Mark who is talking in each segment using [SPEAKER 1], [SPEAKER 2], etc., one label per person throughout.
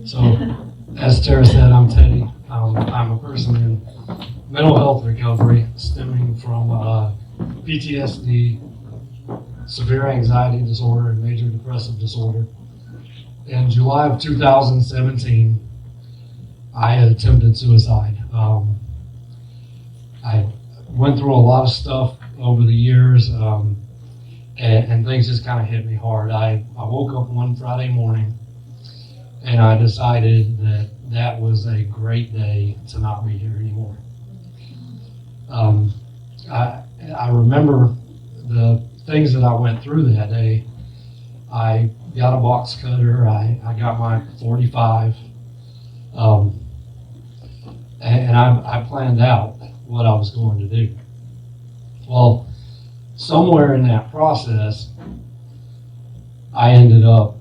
[SPEAKER 1] So, as Tara said, I'm Teddy. I'm a person in mental health recovery stemming from PTSD, severe anxiety disorder, and major depressive disorder. In July of 2017, I had attempted suicide. I went through a lot of stuff over the years, and things just kind of hit me hard. I woke up one Friday morning, and I decided that that was a great day to not be here anymore. I remember the things that I went through that day. I got a box cutter. I got my 45, and I planned out what I was going to do. Well, somewhere in that process, I ended up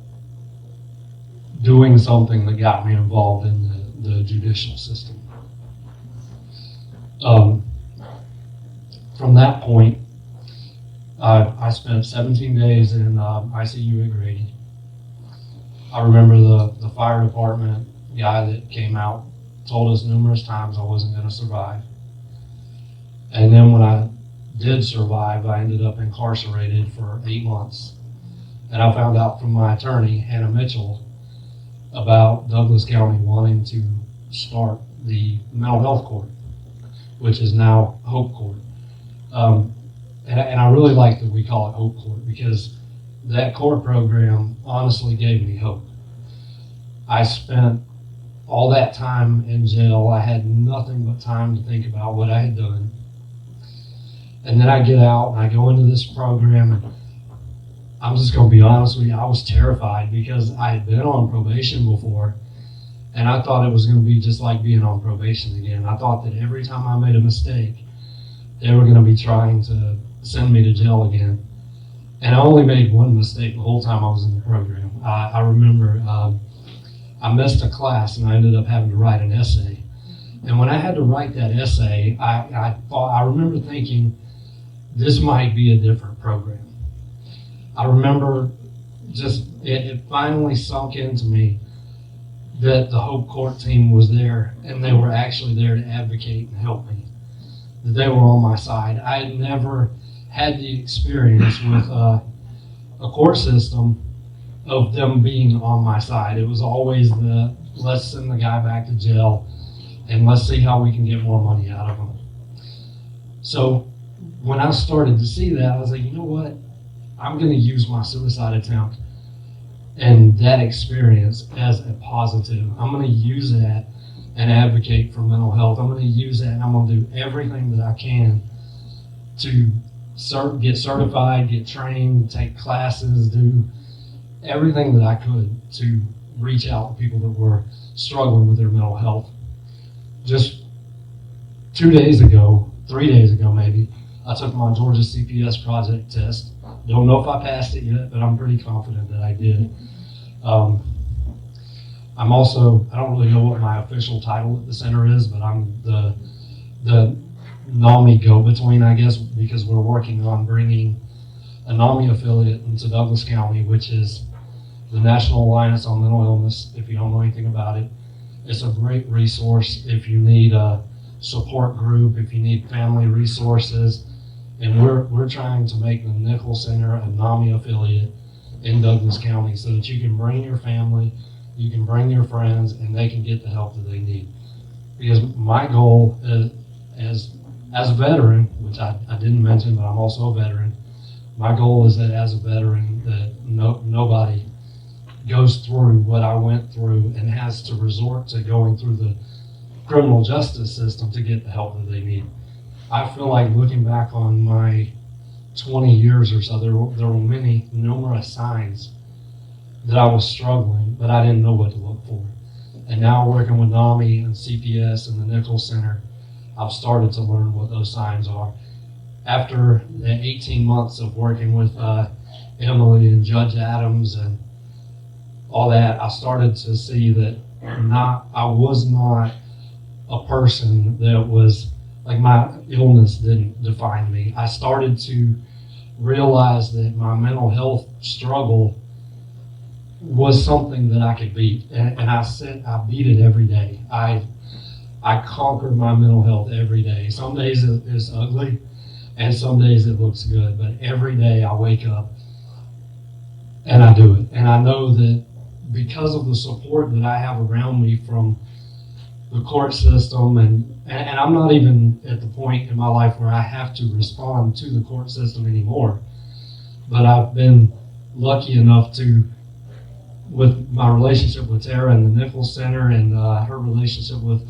[SPEAKER 1] doing something that got me involved in the judicial system. From that point, I spent 17 days in ICU at Grady. I remember the fire department guy that came out told us numerous times I wasn't going to survive. And then when I did survive, I ended up incarcerated for 8 months. And I found out from my attorney, Hannah Mitchell, about Douglas County wanting to start the mental health court, which is now Hope Court. And I really like that we call it Hope Court, because that court program honestly gave me hope. I spent all that time in jail. I had nothing but time to think about what I had done. And then I get out and I go into this program, and I'm just going to be honest with you, I was terrified because I had been on probation before, and I thought it was going to be just like being on probation again. I thought that every time I made a mistake, they were going to be trying to send me to jail again. And I only made one mistake the whole time I was in the program. I remember I missed a class and I ended up having to write an essay. And when I had to write that essay, I remember thinking, this might be a different program. I remember just, it finally sunk into me that the Hope Court team was there, and they were actually there to advocate and help me, that they were on my side. I had never had the experience with a court system of them being on my side. It was always let's send the guy back to jail and let's see how we can get more money out of him. So when I started to see that, I was like, you know what? I'm going to use my suicide attempt and that experience as a positive. I'm going to use that and advocate for mental health. I'm going to use that and I'm going to do everything that I can to get certified, get trained, take classes, do everything that I could to reach out to people that were struggling with their mental health. Just 3 days ago maybe, I took my Georgia CPS project test. Don't know if I passed it yet, but I'm pretty confident that I did. I don't really know what my official title at the center is, but I'm the NAMI go-between, I guess, because we're working on bringing a NAMI affiliate into Douglas County, which is the National Alliance on Mental Illness, if you don't know anything about it. It's a great resource if you need a support group, if you need family resources. And we're trying to make the Nichols Center a NAMI affiliate in Douglas County so that you can bring your family, you can bring your friends, and they can get the help that they need. Because my goal as a veteran, which I didn't mention, but I'm also a veteran, my goal is that as a veteran that nobody goes through what I went through and has to resort to going through the criminal justice system to get the help that they need. I feel like looking back on my 20 years or so, there were numerous signs that I was struggling, but I didn't know what to look for. And now working with NAMI and CPS and the Nichols Center, I've started to learn what those signs are. After the 18 months of working with Emily and Judge Adams and all that, I started to see that I was not a person that was, like, my illness didn't define me. I started to realize that my mental health struggle was something that I could beat, and I beat it every day. I conquered my mental health every day. Some days it's ugly, and some days it looks good, but every day I wake up and I do it. And I know that because of the support that I have around me from the court system, and I'm not even at the point in my life where I have to respond to the court system anymore, but I've been lucky enough to, with my relationship with Tara and the Nichols Center and her relationship with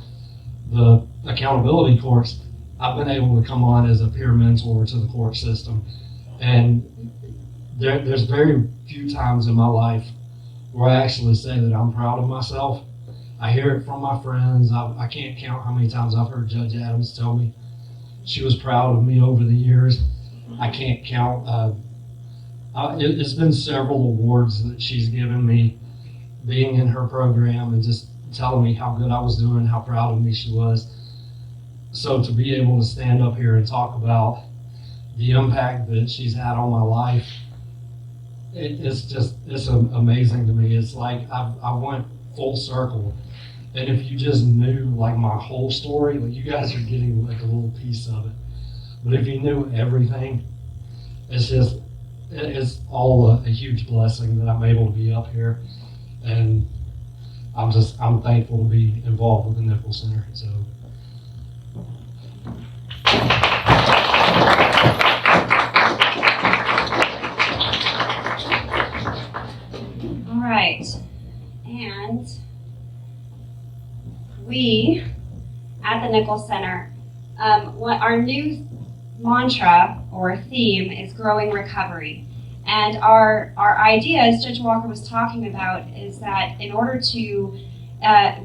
[SPEAKER 1] the accountability courts, I've been able to come on as a peer mentor to the court system. And there's very few times in my life where I actually say that I'm proud of myself. I hear it from my friends. I can't count how many times I've heard Judge Adams tell me she was proud of me over the years. I can't count. It's been several awards that she's given me being in her program and just telling me how good I was doing, how proud of me she was. So to be able to stand up here and talk about the impact that she's had on my life, it's amazing to me. It's like I went full circle. And if you just knew like my whole story, like you guys are getting like a little piece of it. But if you knew everything, it's all a huge blessing that I'm able to be up here. And I'm thankful to be involved with the Nichols Center. So.
[SPEAKER 2] All right, and we at the Nichols Center, our new mantra or theme is growing recovery. And our idea, as Judge Walker was talking about, is that in order to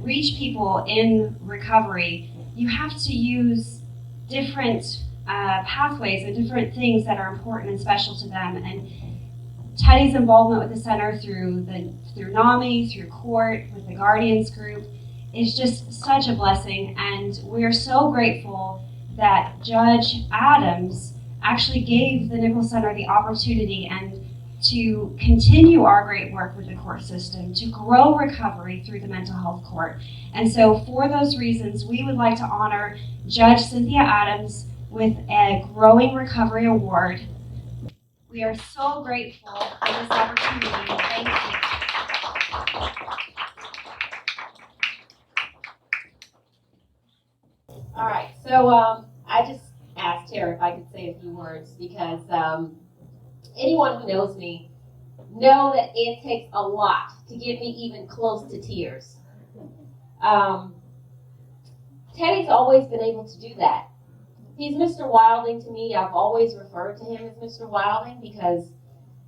[SPEAKER 2] reach people in recovery, you have to use different pathways and different things that are important and special to them. And Teddy's involvement with the center through NAMI, through court, with the Guardians group, is just such a blessing. And we're so grateful that Judge Adams actually gave the Nichols Center the opportunity and to continue our great work with the court system, to grow recovery through the mental health court. And so for those reasons, we would like to honor Judge Cynthia Adams with a Growing Recovery Award. We are so grateful for this opportunity. Thank you.
[SPEAKER 3] All right, so I just asked Tara if I could say a few words because anyone who knows me know that it takes a lot to get me even close to tears. Teddy's always been able to do that. He's Mr. Wilding to me. I've always referred to him as Mr. Wilding because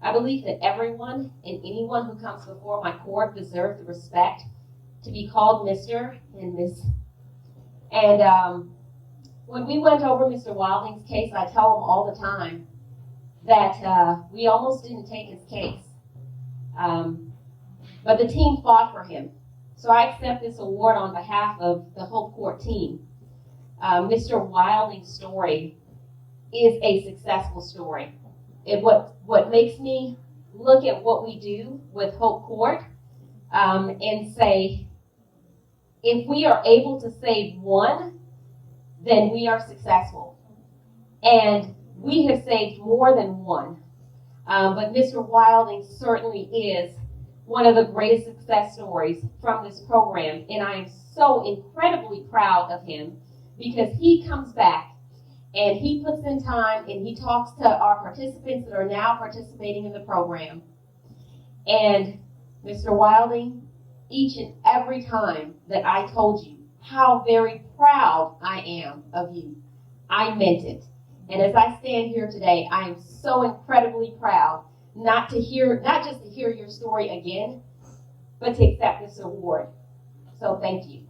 [SPEAKER 3] I believe that everyone and anyone who comes before my court deserves the respect to be called Mr. and Miss. And when we went over Mr. Wilding's case, I tell him all the time that we almost didn't take his case. But the team fought for him. So I accept this award on behalf of the Hope Court team. Mr. Wilding's story is a successful story. What makes me look at what we do with Hope Court and say, if we are able to save one, then we are successful. And we have saved more than one. But Mr. Wilding certainly is one of the greatest success stories from this program. And I am so incredibly proud of him because he comes back and he puts in time and he talks to our participants that are now participating in the program. And Mr. Wilding, each and every time that I told you how very proud I am of you, I meant it. And as I stand here today, I am so incredibly proud not just to hear your story again, but to accept this award. So thank you.